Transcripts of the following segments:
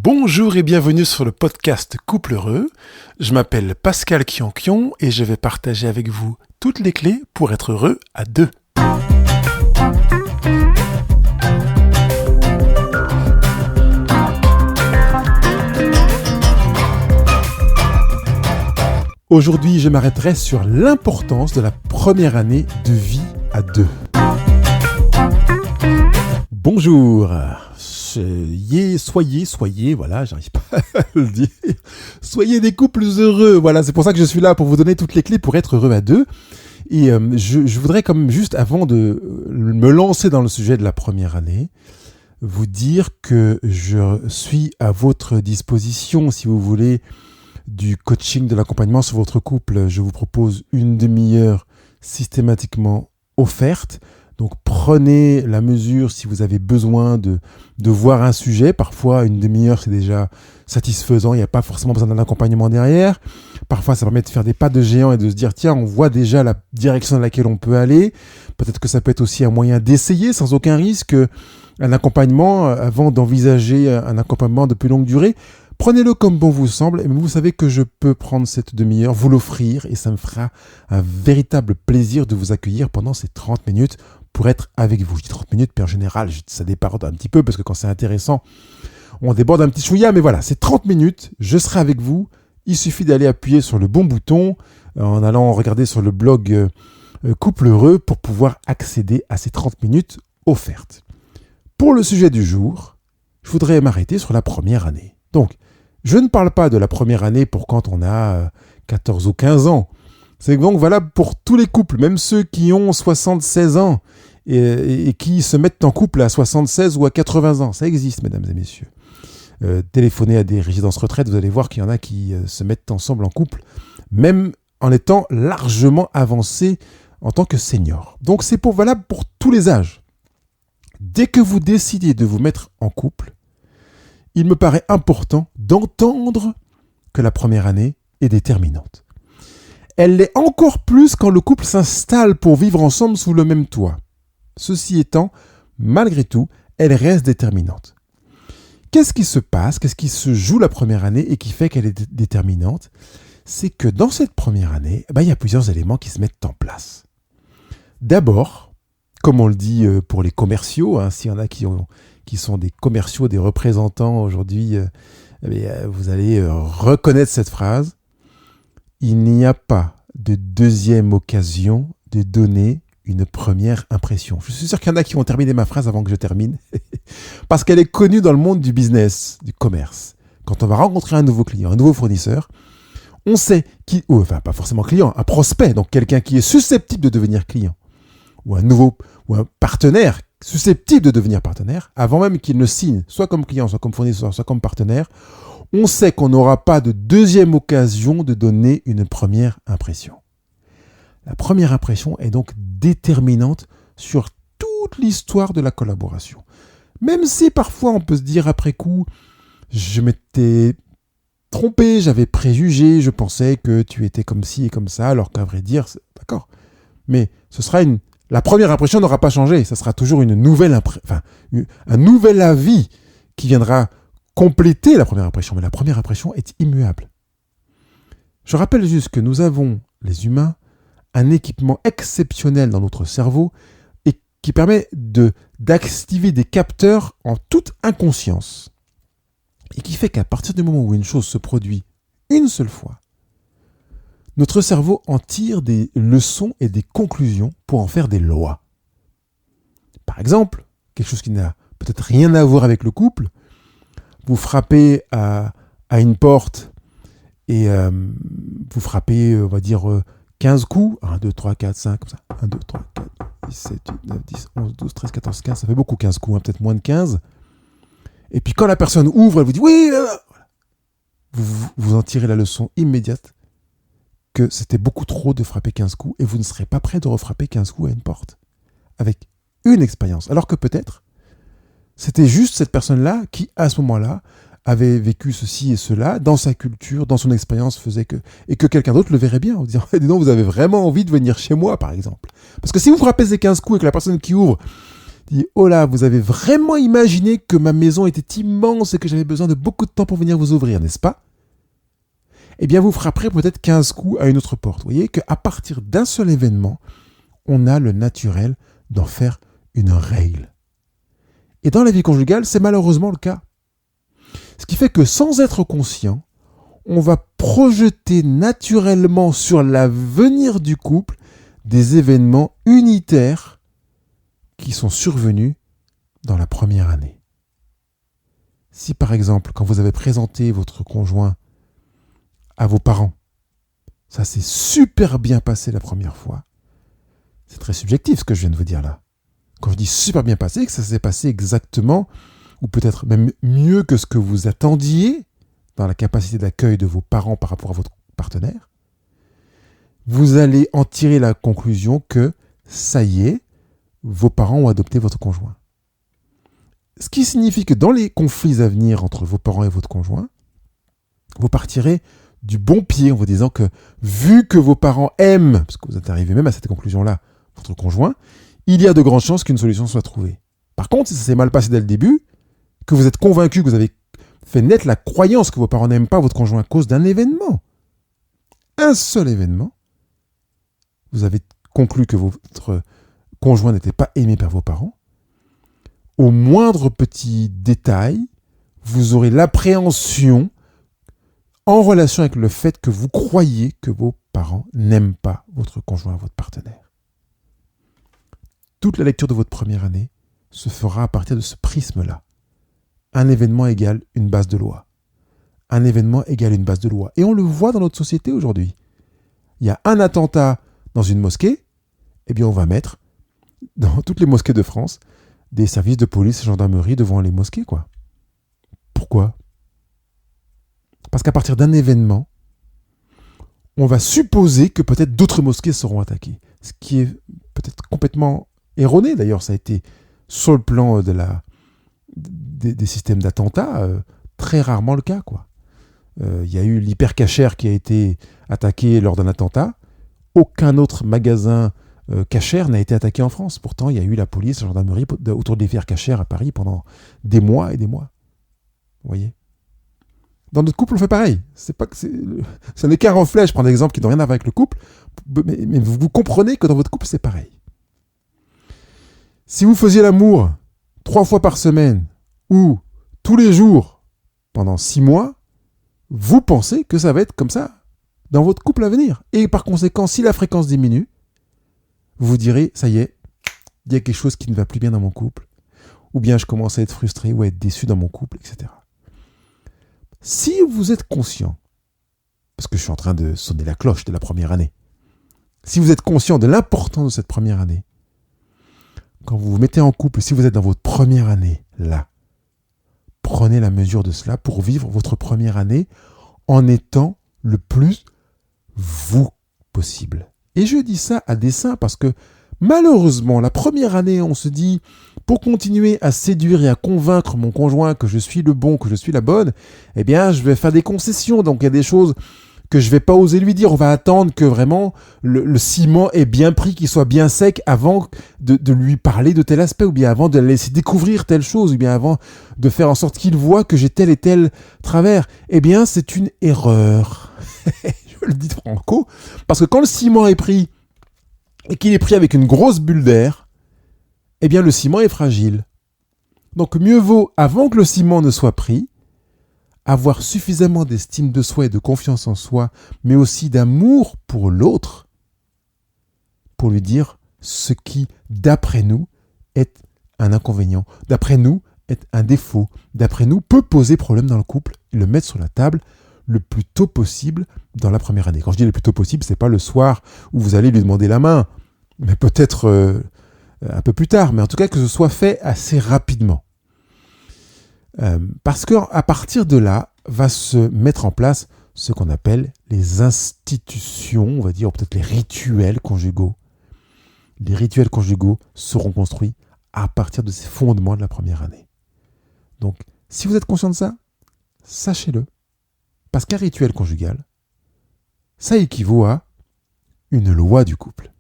Bonjour et bienvenue sur le podcast Couple Heureux. Je m'appelle Pascal Kionkion et je vais partager avec vous toutes les clés pour être heureux à deux. Aujourd'hui, je m'arrêterai sur l'importance de la première année de vie à deux. Bonjour, soyez, voilà, j'arrive pas à le dire. Soyez des couples heureux, voilà, c'est pour ça que je suis là, pour vous donner toutes les clés pour être heureux à deux. Et je voudrais quand même juste, avant de me lancer dans le sujet de la première année, vous dire que je suis à votre disposition si vous voulez du coaching, de l'accompagnement sur votre couple. Je vous propose une demi-heure systématiquement offerte. Donc prenez la mesure si vous avez besoin de voir un sujet. Parfois, une demi-heure, c'est déjà satisfaisant. Il n'y a pas forcément besoin d'un accompagnement derrière. Parfois, ça permet de faire des pas de géant et de se dire, tiens, on voit déjà la direction dans laquelle on peut aller. Peut-être que ça peut être aussi un moyen d'essayer sans aucun risque un accompagnement avant d'envisager un accompagnement de plus longue durée. Prenez-le comme bon vous semble, et vous savez que je peux prendre cette demi-heure, vous l'offrir, et ça me fera un véritable plaisir de vous accueillir pendant ces 30 minutes pour être avec vous. Je dis 30 minutes, puis en général, ça déborde un petit peu, parce que quand c'est intéressant, on déborde un petit chouïa, mais voilà, c'est 30 minutes, je serai avec vous. Il suffit d'aller appuyer sur le bon bouton, en allant regarder sur le blog Couple Heureux, pour pouvoir accéder à ces 30 minutes offertes. Pour le sujet du jour, je voudrais m'arrêter sur la première année. Donc, je ne parle pas de la première année pour quand on a 14 ou 15 ans. C'est donc valable pour tous les couples, même ceux qui ont 76 ans et qui se mettent en couple à 76 ou à 80 ans. Ça existe, mesdames et messieurs. Téléphonez à des résidences retraites, vous allez voir qu'il y en a qui se mettent ensemble en couple, même en étant largement avancés en tant que seniors. Donc, c'est valable pour tous les âges. Dès que vous décidez de vous mettre en couple, il me paraît important d'entendre que la première année est déterminante. Elle l'est encore plus quand le couple s'installe pour vivre ensemble sous le même toit. Ceci étant, malgré tout, elle reste déterminante. Qu'est-ce qui se passe, qu'est-ce qui se joue la première année et qui fait qu'elle est déterminante ? C'est que dans cette première année, il y a plusieurs éléments qui se mettent en place. D'abord, comme on le dit pour les commerciaux, s'il y en a qui sont des commerciaux, des représentants aujourd'hui, vous allez reconnaître cette phrase. Il n'y a pas de deuxième occasion de donner une première impression. Je suis sûr qu'il y en a qui vont terminer ma phrase avant que je termine, parce qu'elle est connue dans le monde du business, du commerce. Quand on va rencontrer un nouveau client, un nouveau fournisseur, on sait pas forcément client, un prospect, donc quelqu'un qui est susceptible de devenir client, ou un partenaire susceptible de devenir partenaire, avant même qu'il ne signe, soit comme client, soit comme fournisseur, soit comme partenaire, on sait qu'on n'aura pas de deuxième occasion de donner une première impression. La première impression est donc déterminante sur toute l'histoire de la collaboration. Même si parfois on peut se dire après coup, je m'étais trompé, j'avais préjugé, je pensais que tu étais comme ci et comme ça, alors qu'à vrai dire, d'accord. Mais ce sera la première impression n'aura pas changé. Ça sera toujours un nouvel avis qui viendra compléter la première impression. Mais la première impression est immuable. Je rappelle juste que nous avons, les humains, un équipement exceptionnel dans notre cerveau et qui permet d'activer des capteurs en toute inconscience. Et qui fait qu'à partir du moment où une chose se produit une seule fois, notre cerveau en tire des leçons et des conclusions pour en faire des lois. Par exemple, quelque chose qui n'a peut-être rien à voir avec le couple, vous frappez à une porte et vous frappez, on va dire, 15 coups. 1, 2, 3, 4, 5, comme ça. 1, 2, 3, 4, 6, 7, 8, 9, 10, 11, 12, 13, 14, 15. Ça fait beaucoup 15 coups, peut-être moins de 15. Et puis quand la personne ouvre, elle vous dit « Oui !» Vous en tirez la leçon immédiate que c'était beaucoup trop de frapper 15 coups et vous ne serez pas prêt de refrapper 15 coups à une porte avec une expérience. Alors que peut-être, c'était juste cette personne-là qui, à ce moment-là, avait vécu ceci et cela, dans sa culture, dans son expérience, et que quelqu'un d'autre le verrait bien, en disant « Dis donc, vous avez vraiment envie de venir chez moi, par exemple. » Parce que si vous frappez ces 15 coups et que la personne qui ouvre, dit « Oh là, vous avez vraiment imaginé que ma maison était immense et que j'avais besoin de beaucoup de temps pour venir vous ouvrir, n'est-ce pas ?» Eh bien, vous frapperez peut-être 15 coups à une autre porte. Vous voyez qu'à partir d'un seul événement, on a le naturel d'en faire une règle. Et dans la vie conjugale, c'est malheureusement le cas. Ce qui fait que sans être conscient, on va projeter naturellement sur l'avenir du couple des événements unitaires qui sont survenus dans la première année. Si par exemple, quand vous avez présenté votre conjoint à vos parents, ça s'est super bien passé la première fois, c'est très subjectif ce que je viens de vous dire là. Quand je dis super bien passé, que ça s'est passé exactement, ou peut-être même mieux que ce que vous attendiez dans la capacité d'accueil de vos parents par rapport à votre partenaire, vous allez en tirer la conclusion que, ça y est, vos parents ont adopté votre conjoint. Ce qui signifie que dans les conflits à venir entre vos parents et votre conjoint, vous partirez du bon pied en vous disant que, vu que vos parents aiment, parce que vous êtes arrivé même à cette conclusion-là, votre conjoint, il y a de grandes chances qu'une solution soit trouvée. Par contre, si ça s'est mal passé dès le début, que vous êtes convaincu, que vous avez fait naître la croyance que vos parents n'aiment pas votre conjoint à cause d'un événement, un seul événement, vous avez conclu que votre conjoint n'était pas aimé par vos parents, au moindre petit détail, vous aurez l'appréhension en relation avec le fait que vous croyez que vos parents n'aiment pas votre conjoint, votre partenaire. Toute la lecture de votre première année se fera à partir de ce prisme-là. Un événement égale une base de loi. Un événement égale une base de loi. Et on le voit dans notre société aujourd'hui. Il y a un attentat dans une mosquée, eh bien on va mettre, dans toutes les mosquées de France, des services de police et gendarmerie devant les mosquées, quoi. Pourquoi ? Parce qu'à partir d'un événement, on va supposer que peut-être d'autres mosquées seront attaquées. Ce qui est peut-être complètement erroné, d'ailleurs, ça a été sur le plan des systèmes d'attentats, très rarement le cas, quoi. Y a eu l'hypercachère qui a été attaqué lors d'un attentat. Aucun autre magasin cachère n'a été attaqué en France. Pourtant, il y a eu la police, la gendarmerie autour de l'hypercachère à Paris pendant des mois et des mois. Vous voyez ? Dans notre couple, on fait pareil. Ça n'est qu'un reflet, je prends un exemple qui n'a rien à voir avec le couple, mais vous comprenez que dans votre couple, c'est pareil. Si vous faisiez l'amour 3 fois par semaine ou tous les jours pendant 6 mois, vous pensez que ça va être comme ça dans votre couple à venir. Et par conséquent, si la fréquence diminue, vous direz, ça y est, il y a quelque chose qui ne va plus bien dans mon couple, ou bien je commence à être frustré ou à être déçu dans mon couple, etc. Si vous êtes conscient, parce que je suis en train de sonner la cloche de la première année, si vous êtes conscient de l'importance de cette première année, quand vous vous mettez en couple, si vous êtes dans votre première année, là, prenez la mesure de cela pour vivre votre première année en étant le plus vous possible. Et je dis ça à dessein parce que malheureusement, la première année, on se dit, pour continuer à séduire et à convaincre mon conjoint que je suis le bon, que je suis la bonne, eh bien, je vais faire des concessions. Donc, il y a des choses que je vais pas oser lui dire. On va attendre que vraiment le ciment est bien pris, qu'il soit bien sec avant de lui parler de tel aspect, ou bien avant de le laisser découvrir telle chose, ou bien avant de faire en sorte qu'il voit que j'ai tel et tel travers. Eh bien, c'est une erreur. Je le dis franco, parce que quand le ciment est pris et qu'il est pris avec une grosse bulle d'air, eh bien, le ciment est fragile. Donc, mieux vaut, avant que le ciment ne soit pris, avoir suffisamment d'estime de soi et de confiance en soi, mais aussi d'amour pour l'autre, pour lui dire ce qui, d'après nous, est un inconvénient, d'après nous, est un défaut, d'après nous, peut poser problème dans le couple, et le mettre sur la table le plus tôt possible dans la première année. Quand je dis le plus tôt possible, c'est pas le soir où vous allez lui demander la main, mais peut-être un peu plus tard, mais en tout cas que ce soit fait assez rapidement. Parce qu'à partir de là, va se mettre en place ce qu'on appelle les institutions, on va dire, ou peut-être les rituels conjugaux. Les rituels conjugaux seront construits à partir de ces fondements de la première année. Donc, si vous êtes conscient de ça, sachez-le. Parce qu'un rituel conjugal, ça équivaut à une loi du couple.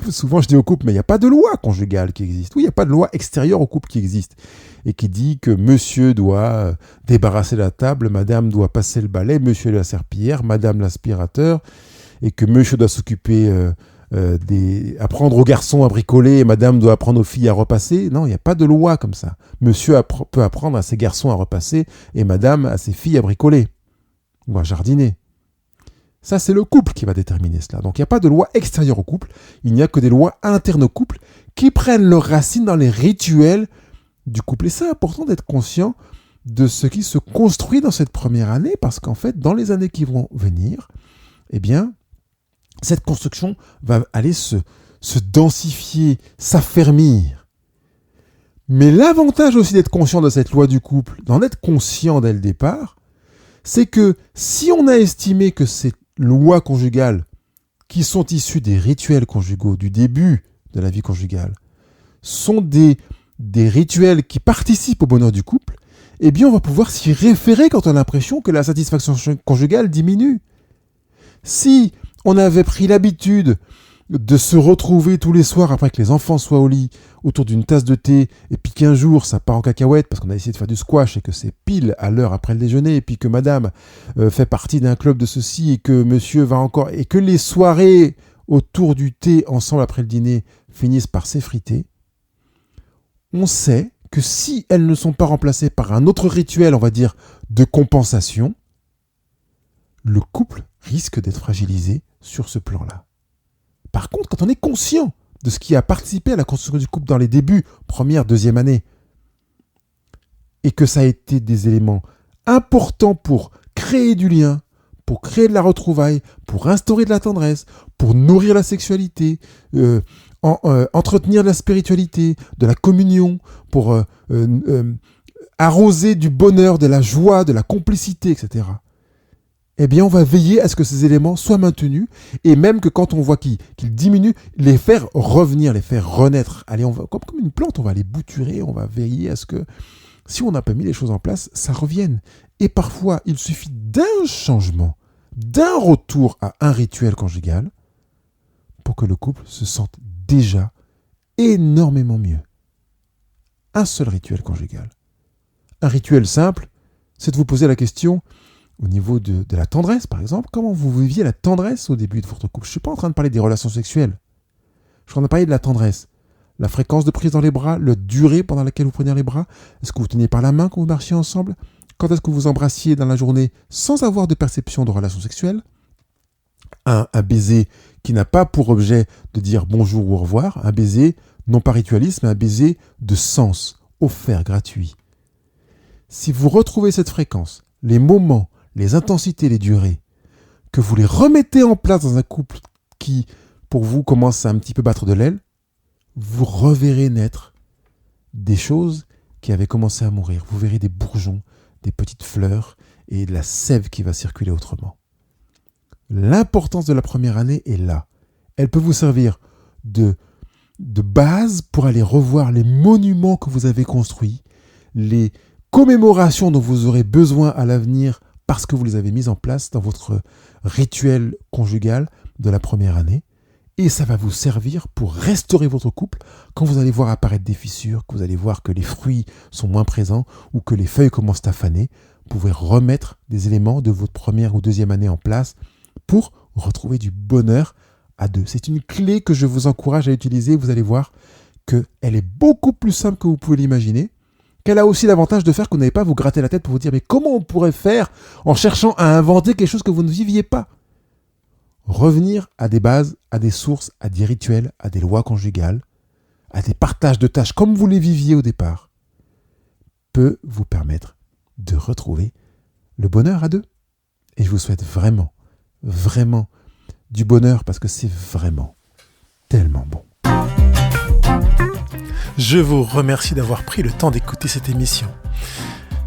souvent je dis au couple, mais il n'y a pas de loi conjugale qui existe. Oui, il n'y a pas de loi extérieure au couple qui existe. Et qui dit que monsieur doit débarrasser la table, madame doit passer le balai, monsieur la serpillière, madame l'aspirateur, et que monsieur doit s'occuper apprendre aux garçons à bricoler et madame doit apprendre aux filles à repasser. Non, il n'y a pas de loi comme ça. Monsieur peut apprendre à ses garçons à repasser et madame à ses filles à bricoler ou à jardiner. Ça, c'est le couple qui va déterminer cela. Donc, il n'y a pas de loi extérieure au couple. Il n'y a que des lois internes au couple qui prennent leurs racines dans les rituels du couple. Et c'est important d'être conscient de ce qui se construit dans cette première année parce qu'en fait, dans les années qui vont venir, eh bien, cette construction va aller se densifier, s'affermir. Mais l'avantage aussi d'être conscient de cette loi du couple, d'en être conscient dès le départ, c'est que si on a estimé que ces lois conjugales qui sont issues des rituels conjugaux du début de la vie conjugale sont des rituels qui participent au bonheur du couple, eh bien on va pouvoir s'y référer quand on a l'impression que la satisfaction conjugale diminue. Si on avait pris l'habitude de se retrouver tous les soirs après que les enfants soient au lit autour d'une tasse de thé et puis qu'un jour ça part en cacahuète parce qu'on a essayé de faire du squash et que c'est pile à l'heure après le déjeuner et puis que madame fait partie d'un club de ceci et que monsieur va encore et que les soirées autour du thé ensemble après le dîner finissent par s'effriter, on sait que si elles ne sont pas remplacées par un autre rituel, on va dire, de compensation, le couple risque d'être fragilisé sur ce plan-là. Par contre, quand on est conscient de ce qui a participé à la construction du couple dans les débuts, première, deuxième année, et que ça a été des éléments importants pour créer du lien, pour créer de la retrouvaille, pour instaurer de la tendresse, pour nourrir la sexualité, entretenir de la spiritualité, de la communion, pour arroser du bonheur, de la joie, de la complicité, etc. Eh bien, on va veiller à ce que ces éléments soient maintenus et même que quand on voit qu'ils diminuent, les faire revenir, les faire renaître. Allez, on va, comme une plante, on va les bouturer, on va veiller à ce que, si on n'a pas mis les choses en place, ça revienne. Et parfois, il suffit d'un changement, d'un retour à un rituel conjugal pour que le couple se sente déjà énormément mieux. Un seul rituel conjugal. Un rituel simple, c'est de vous poser la question au niveau de la tendresse, par exemple. Comment vous viviez la tendresse au début de votre couple ? Je ne suis pas en train de parler des relations sexuelles. Je suis en train de parler de la tendresse. La fréquence de prise dans les bras, la durée pendant laquelle vous preniez les bras. Est-ce que vous teniez par la main quand vous marchiez ensemble ? Quand est-ce que vous embrassiez dans la journée sans avoir de perception de relations sexuelles ? Un baiser qui n'a pas pour objet de dire bonjour ou au revoir. Un baiser, non pas ritualiste, mais un baiser de sens, offert, gratuit. Si vous retrouvez cette fréquence, les moments, les intensités, les durées, que vous les remettez en place dans un couple qui, pour vous, commence à un petit peu battre de l'aile, vous reverrez naître des choses qui avaient commencé à mourir. Vous verrez des bourgeons, des petites fleurs et de la sève qui va circuler autrement. L'importance de la première année est là. Elle peut vous servir de base pour aller revoir les monuments que vous avez construits, les commémorations dont vous aurez besoin à l'avenir parce que vous les avez mises en place dans votre rituel conjugal de la première année. Et ça va vous servir pour restaurer votre couple quand vous allez voir apparaître des fissures, que vous allez voir que les fruits sont moins présents ou que les feuilles commencent à faner. Vous pouvez remettre des éléments de votre première ou deuxième année en place pour retrouver du bonheur à deux. C'est une clé que je vous encourage à utiliser. Vous allez voir qu'elle est beaucoup plus simple que vous pouvez l'imaginer. Qu'elle a aussi l'avantage de faire que vous n'allez pas vous gratter la tête pour vous dire mais comment on pourrait faire en cherchant à inventer quelque chose que vous ne viviez pas ? Revenir à des bases, à des sources, à des rituels, à des lois conjugales, à des partages de tâches comme vous les viviez au départ, peut vous permettre de retrouver le bonheur à deux. Et je vous souhaite vraiment, vraiment du bonheur parce que c'est vraiment tellement bon. Je vous remercie d'avoir pris le temps d'écouter cette émission.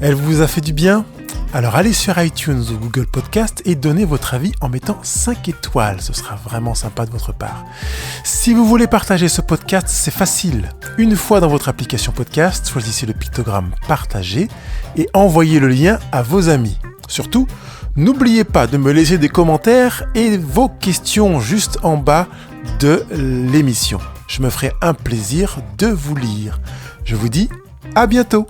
Elle vous a fait du bien ? Alors allez sur iTunes ou Google Podcast et donnez votre avis en mettant 5 étoiles. Ce sera vraiment sympa de votre part. Si vous voulez partager ce podcast, c'est facile. Une fois dans votre application podcast, choisissez le pictogramme partager et envoyez le lien à vos amis. Surtout, n'oubliez pas de me laisser des commentaires et vos questions juste en bas de l'émission. Je me ferai un plaisir de vous lire. Je vous dis à bientôt.